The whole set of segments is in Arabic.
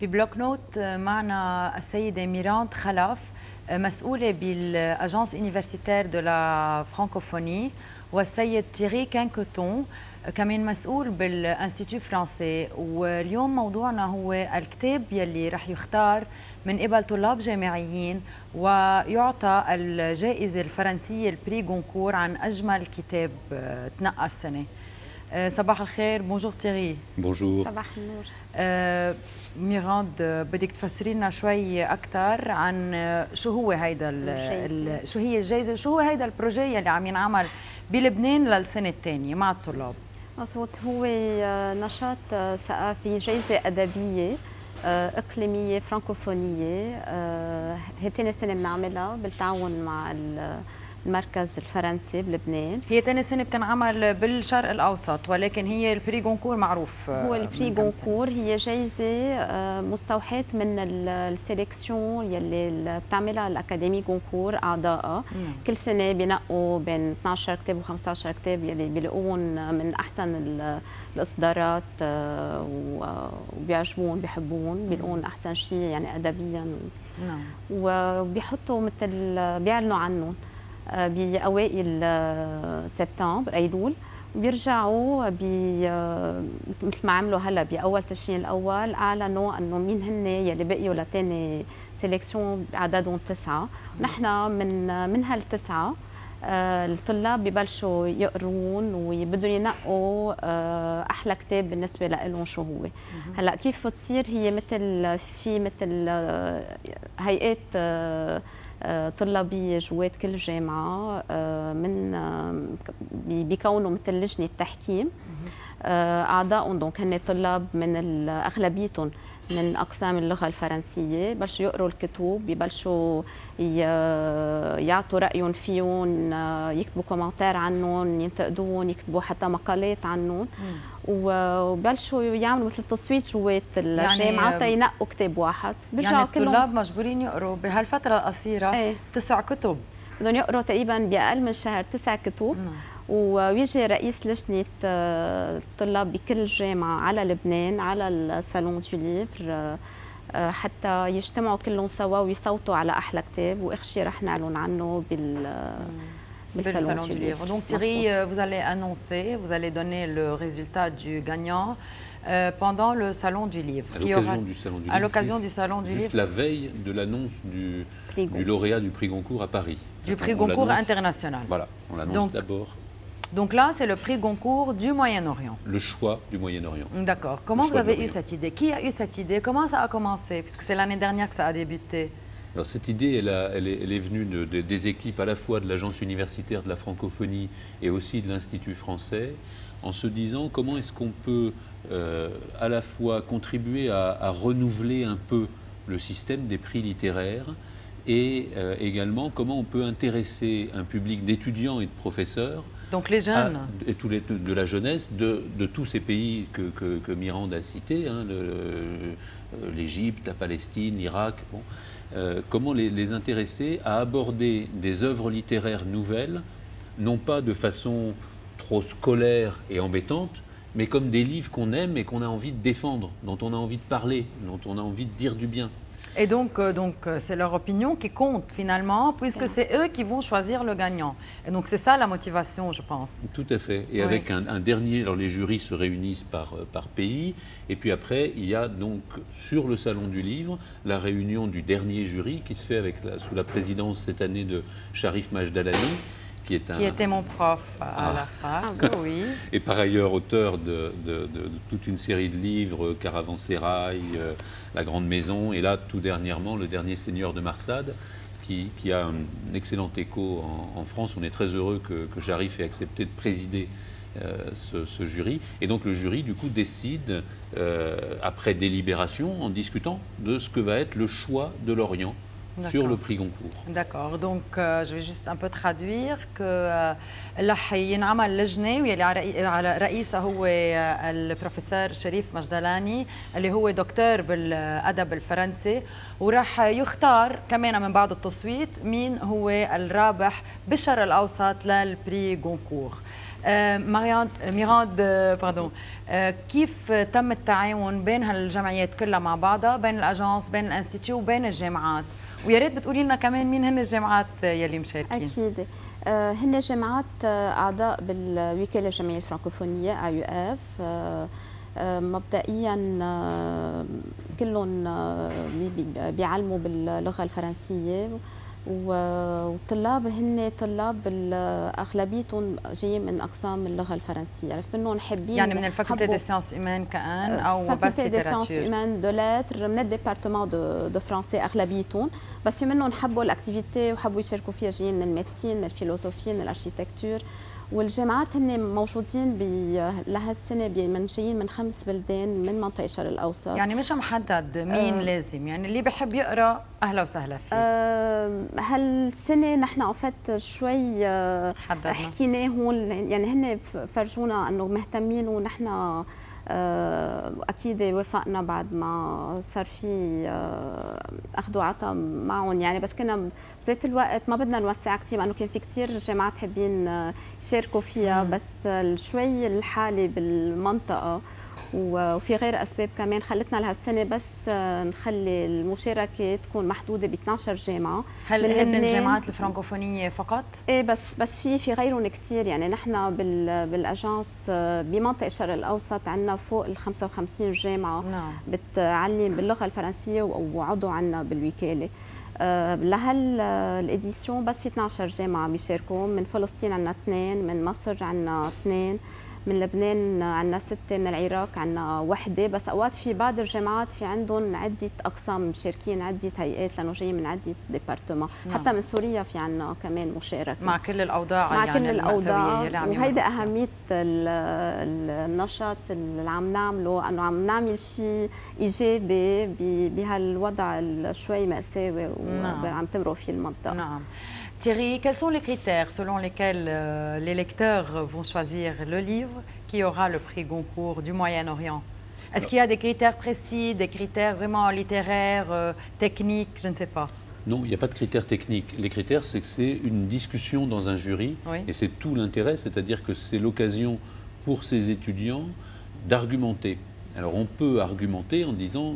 ببلوك نوت معنا السيدة ميراند خلف، مسؤولة بالأجانس يونيفرسيتير دو لا فرانكوفوني، والسيد تيري كانكوتون كمان مسؤول بالانستيتو فرنسي. واليوم موضوعنا هو الكتاب يلي رح يختار من قبل طلاب جامعيين ويعطى الجائزة الفرنسية البري غونكور عن أجمل كتاب تنقى السنة. صباح الخير. بونجور تيري. بونجور. صباح النور. ميراند، بدك تفسري لنا شوي أكثر عن شو هو هيدا شو هي الجائزة، شو هو هيدا البروجي اللي عم ينعمل بلبنان للسنة الثانية مع الطلاب؟ مظبوط، هو نشاط ثقافي، جائزة أدبية إقليمية فرانكوفونية. هي ثاني سنة بنعملها بالتعاون مع المركز الفرنسي بلبنان. هي ثاني سنة بتنعمل بالشرق الأوسط، ولكن هي البري غونكور معروف. هو البري غونكور هي جائزة مستوحاة من السيليكسيون يلي بتعملها الأكاديمي غونكور أعضائها. كل سنة بينقوا بين 12 كتاب و15 كتاب يلي بيلاقوهم من أحسن الإصدارات وبيعجبون بيحبون بيلاقون أحسن شيء يعني أدبيا. وبيحطوا مثل بيعلنوا عنهم بأوائل سبتمبر أيلول، وبيرجعوا مثل ما عملوا هلا بأول تشرين الأول، أعلنوا أنه مين هن يلي بقيوا لتاني سيليكسيون عددهم 9. نحن من هالتسعة الطلاب ببلشوا يقرون وبدهم ينقوا أحلى كتاب بالنسبة لهم شو هو. هلا كيف بتصير هي مثل هيئات طلابية جوات كل جامعة، من بيكونوا مثل لجنة تحكيم. أعضائهم دونك هن طلاب من أغلبيتهم من أقسام اللغة الفرنسية، بلشوا يقروا الكتب، ببلشوا يعطوا رأيهم فيهم، يكتبوا كومنتار عنهم، ينتقدون، يكتبوا حتى مقالات عنهم. وبلشوا يعملوا مثل تصويت جوات الجامعة يعني ينقوا كتاب واحد. يعني الطلاب مجبورين يقروا بهالفترة القصيرة 9 كتب. بدهم يقروا تقريبا بأقل من شهر 9 كتب. ويجي رئيس لجنة الطلاب بكل جامعة على لبنان على الصالون دو ليفر حتى يجتمعوا كلهم سوا ويصوتوا على أحلى كتاب، وآخر شيء رح نعلن عنه بالصالون دو ليفر. Donc Thierry, vous allez annoncer, vous allez donner le résultat du gagnant pendant le salon du livre. À l'occasion du salon du livre. Juste la veille de l'annonce du lauréat du prix Goncourt à Paris. Du prix Goncourt international. Voilà, on l'annonce d'abord. Donc là, c'est le prix Goncourt du Moyen-Orient. Le choix du Moyen-Orient. D'accord. Comment vous avez eu cette idée? Qui a eu cette idée? Comment ça a commencé? Puisque c'est l'année dernière que ça a débuté. Alors cette idée, elle est venue des équipes à la fois de l'Agence universitaire de la francophonie et aussi de l'Institut français, en se disant comment est-ce qu'on peut à la fois contribuer à renouveler un peu le système des prix littéraires et également comment on peut intéresser un public d'étudiants et de professeurs. Donc les jeunes. Et de la jeunesse de tous ces pays que Mirand a cités, hein, l'Égypte, la Palestine, l'Irak. Bon, comment les intéresser à aborder des œuvres littéraires nouvelles, non pas de façon trop scolaire et embêtante, mais comme des livres qu'on aime et qu'on a envie de défendre, dont on a envie de parler, dont on a envie de dire du bien. Et donc c'est leur opinion qui compte finalement, puisque c'est eux qui vont choisir le gagnant. Et donc c'est ça la motivation, je pense. Tout à fait. Et avec un dernier, alors les jurys se réunissent par pays, et puis après il y a donc sur le salon du livre la réunion du dernier jury qui se fait sous la présidence cette année de Sharif Majdalani, qui était mon prof à la fac, oui. Et par ailleurs auteur de toute une série de livres, Caravansérail, La Grande Maison, et là tout dernièrement Le Dernier Seigneur de Marsad, qui a un excellent écho en France. On est très heureux que Sharif ait accepté de présider ce jury. Et donc le jury du coup décide, après délibération, en discutant de ce que va être le choix de l'Orient sur le prix Goncourt. D'accord, donc je vais juste un peu traduire que رح ينعمل لجنة واللي على رئيسها هو البروفيسور شريف مجدلاني اللي هو دكتور بالأدب الفرنسي، وراح يختار كمان من بعد التصويت مين هو الرابح بالشرق الأوسط للبري غونكور. ميراند باردون، كيف تم التعاون بين هالجمعيات كلها مع بعضها، بين الاجانس بين الانستيتيو وبين الجامعات؟ ويا ريت بتقولي لنا كمان مين هن الجامعات يلي مشاركين. اكيد هن جامعات اعضاء بالوكاله الجمعيه الفرنكوفونيه AUF. مبدئيا كلهم بيعلموا باللغه الفرنسيه، والطلاب هن طلاب اغلبيتهم جايين من اقسام اللغه الفرنسيه، عرفت منهم حابين يعني من الفاكولتي دي سيانس هيومان كان او بس فاكولتي دي سيانس هيومان دو لاتر من الديبارتمون دو فرنسي اغلبيتهم، بس في منهم حبوا الاكتيفيتي وحبوا يشاركوا فيها، جايين من الميديسين من الفيلوسوفي من الاركيتكتور. والجامعات هن موجودين لهالسنه جايين من 5 بلدان من منطقه الشرق الاوسط. يعني مش محدد مين لازم، يعني اللي بحب يقرا اهلا وسهلا فيه. هالسنه نحن عفت شوي حكيناهم، يعني هن فرجونا انه مهتمين، ونحن اكيد وافقنا بعد ما صار في اخذ وعطاء معهم، يعني بس كنا بذات الوقت ما بدنا نوسع كثير لانه كان في كثير جامعات حابين يشاركوا فيها، بس شوي الحاله بالمنطقه وفي غير اسباب كمان خلتنا لهالسنه بس نخلي المشاركه تكون محدوده ب 12 جامعه. هل هن الجامعات الفرنكوفونيه فقط؟ ايه بس في غيرهم كثير، يعني نحن بالاجانس بمنطقه الشرق الاوسط عندنا فوق ال 55 جامعه نعم. بتعلم باللغه الفرنسيه وعضو عندنا بالوكاله. لهالاديسيون بس في 12 جامعه بيشاركوا، من فلسطين عندنا 2، من مصر عندنا 2، من لبنان عندنا 6، من العراق عندنا 1، بس اوقات في بعض الجامعات في عندهم عده اقسام مشاركين، عده هيئات لانه جايين من عده ديبارتمون. حتى من سوريا في عندنا كمان مشاركه مع كل الاوضاع، مع يعني كل الاوضاع. وهيدا عم اهميه النشاط اللي عم نعمله، انه عم نعمل شيء ايجابي بهالوضع شوي مأساوي وعم تمرق فيه المنطقه. نعم. Thierry, quels sont les critères selon lesquels les lecteurs vont choisir le livre qui aura le prix Goncourt du Moyen-Orient? Est-ce qu'il y a des critères précis, des critères vraiment littéraires, techniques, je ne sais pas? Non, il n'y a pas de critères techniques. Les critères, c'est que c'est une discussion dans un jury, oui. Et c'est tout l'intérêt, c'est-à-dire que c'est l'occasion pour ces étudiants d'argumenter. Alors on peut argumenter en disant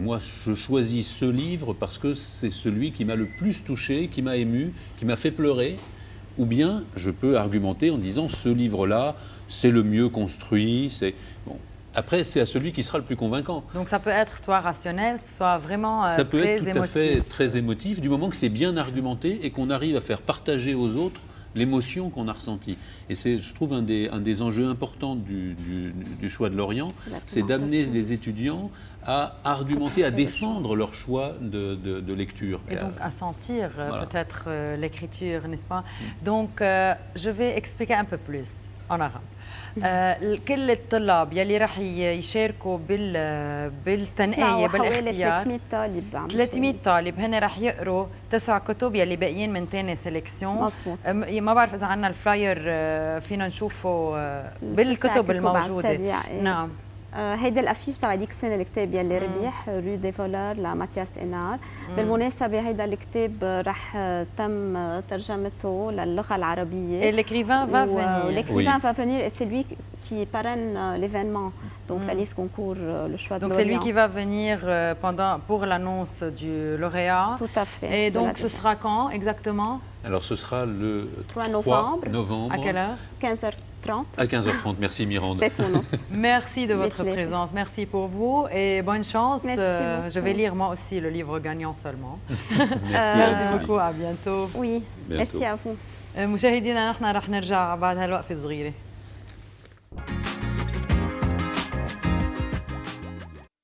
moi je choisis ce livre parce que c'est celui qui m'a le plus touché, qui m'a ému, qui m'a fait pleurer, ou bien je peux argumenter en disant ce livre-là c'est le mieux construit, c'est bon. Après, c'est à celui qui sera le plus convaincant. Donc ça peut être soit rationnel, soit vraiment ça peut très être tout émotif. À fait très émotif, du moment que c'est bien argumenté et qu'on arrive à faire partager aux autres l'émotion qu'on a ressentie. Et c'est, je trouve, un des enjeux importants du choix de l'Orient, c'est d'amener les étudiants à argumenter, à défendre leur choix de lecture. Et donc à sentir peut-être l'écriture, n'est-ce pas? Donc je vais expliquer un peu plus en arabe. كل الطلاب يلي رح يشاركوا بالتنقية بالاختيار 300 طالب 300 طالب هن رح يقروا 9 كتب يلي باقيين من ثاني سيليكسيون. مظبوط. ما بعرف اذا عندنا الفلاير فينا نشوفه بالكتب الموجوده. نعم. هيدا الافيش تبع ديك السنه الكتاب يلي ربح رو دي فولار لماتياس إنار. بالمناسبه هيدا الكتاب رح تم ترجمته للغه العربيه. L'écrivain va venir. L'écrivain va venir et c'est lui qui parraine l'événement. Donc la liste concours, le choix de l'Orient. Donc c'est lui qui va venir pour l'annonce du lauréat. Tout à fait. Et donc ce sera quand exactement? Alors ce sera le 3 novembre. À quelle heure? 15h30. À 15h30, merci Mirande. Merci de votre présence, merci pour vous et bonne chance. Je vais lire moi aussi le livre gagnant seulement. Merci beaucoup, à bientôt. Oui, merci à vous. مشاهدينا نحن رح نرجع بعد هالوقفة صغيرة.